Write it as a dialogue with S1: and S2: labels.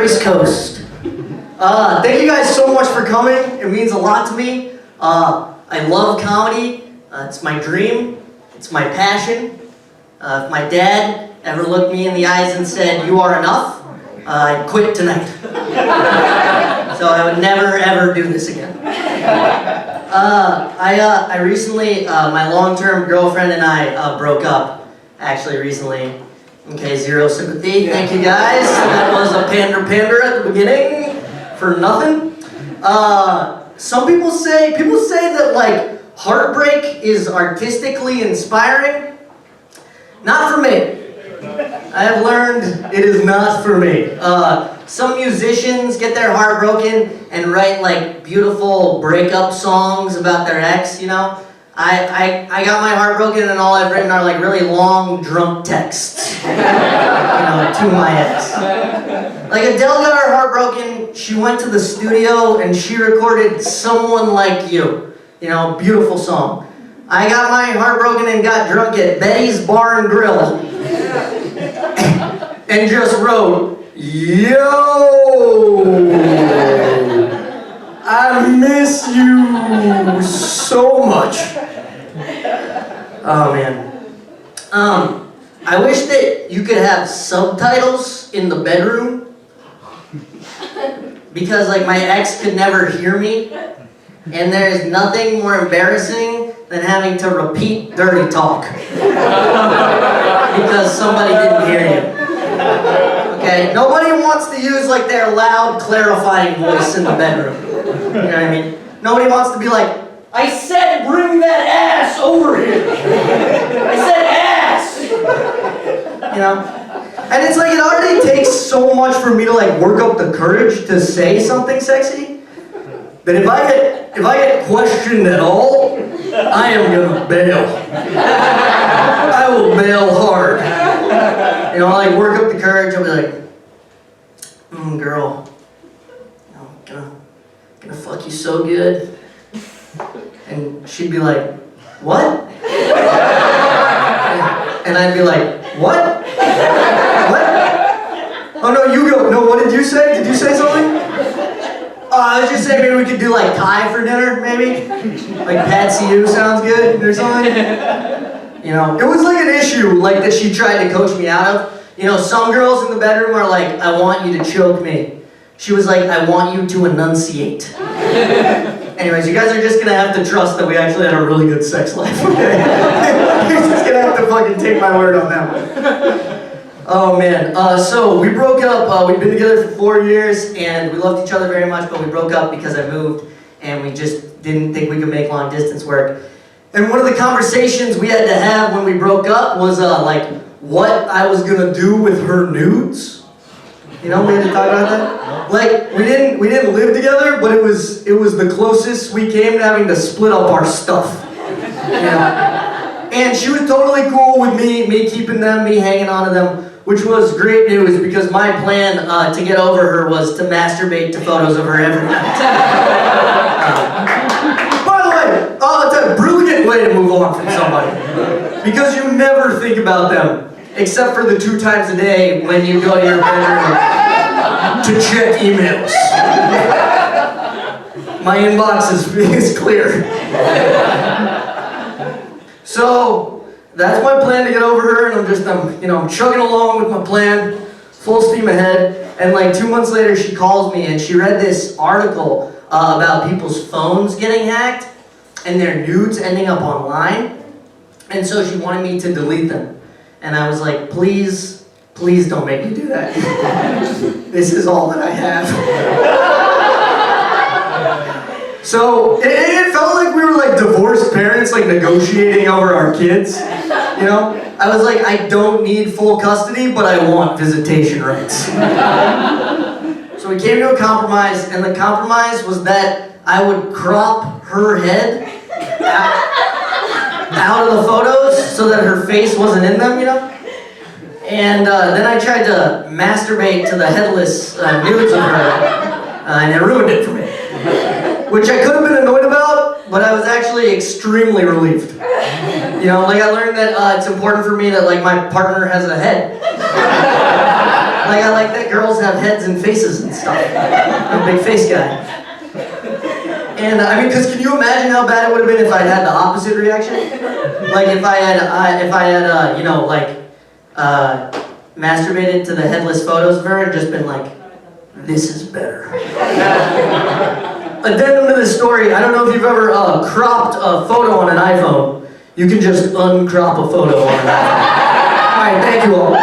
S1: Grace Coast. Thank you guys so much for coming. It means a lot to me. I love comedy. It's my dream. It's my passion. If my dad ever looked me in the eyes and said, "You are enough," I'd quit tonight. So I would never ever do this again. I recently, my long-term girlfriend and I broke up, actually recently. Okay, zero sympathy, thank you guys. That was a pander at the beginning for nothing. Some people say that like heartbreak is artistically inspiring. Not for me. I have learned it is not for me. Some musicians get their heart broken and write like beautiful breakup songs about their ex, you know. I got my heart broken and all I've written are like really long drunk texts, you know, to my ex. Like Adele got her heart broken, she went to the studio and she recorded Someone Like You, you know, beautiful song. I got my heart broken and got drunk at Betty's Bar and Grill and just wrote, "Yo, I miss you so much." Oh man. I wish that you could have subtitles in the bedroom because like my ex could never hear me, and there is nothing more embarrassing than having to repeat dirty talk because somebody didn't hear you. Okay, nobody wants to use like their loud clarifying voice in the bedroom. You know what I mean? Nobody wants to be like, "I said bring that ass over here. I said ass." You know? And it's like it already takes so much for me to like work up the courage to say something sexy that if I get questioned at all, I am gonna bail. I will bail hard. You know, I like work up the courage, I'll be like, "Girl, you know, gonna fuck you so good." And she'd be like, "What?" And I'd be like, "What? What? Oh no, you go. No, what did you say? Did you say something?" I was just saying maybe we could do like Thai for dinner, maybe? Like Pad See Ew sounds good or something. You know, it was like an issue like that she tried to coach me out of. You know, some girls in the bedroom are like, "I want you to choke me." She was like, "I want you to enunciate." Anyways, you guys are just gonna have to trust that we actually had a really good sex life, okay? You're just gonna have to fucking take my word on that one. Oh man, so we broke up, we've been together for 4 years and we loved each other very much, but we broke up because I moved and we just didn't think we could make long distance work. And one of the conversations we had to have when we broke up was like what I was gonna do with her nudes. You know, we had to talk about that. Like we didn't live together, but it was the closest we came to having to split up our stuff. You know? And she was totally cool with me keeping them, me hanging on to them, which was great news because my plan to get over her was to masturbate to photos of her every night. By the way, it's a brilliant way to move on from somebody because you never think about them except for the 2 times a day when you go to your bedroom to check emails. My inbox is clear. So that's my plan to get over her, and I'm chugging along with my plan, full steam ahead. And like 2 months later, she calls me and she read this article about people's phones getting hacked and their nudes ending up online. And so she wanted me to delete them. And I was like, please don't make me do that. This is all that I have. So it felt like we were like divorced parents, like negotiating over our kids. You know? I was like, I don't need full custody, but I want visitation rights. So we came to a compromise, and the compromise was that I would crop her head out of the photos so that her face wasn't in them, you know? And then I tried to masturbate to the headless nudes of her, and it ruined it for me. Which I could have been annoyed about, but I was actually extremely relieved. You know, like I learned that it's important for me that like my partner has a head. Like I like that girls have heads and faces and stuff. I'm a big face guy. And I mean, because can you imagine how bad it would have been if I had the opposite reaction? Like if I had, you know, like, masturbated to the headless photos of her and just been like, this is better. Addendum to this story, I don't know if you've ever cropped a photo on an iPhone. You can just uncrop a photo on an iPhone. Alright, thank you all.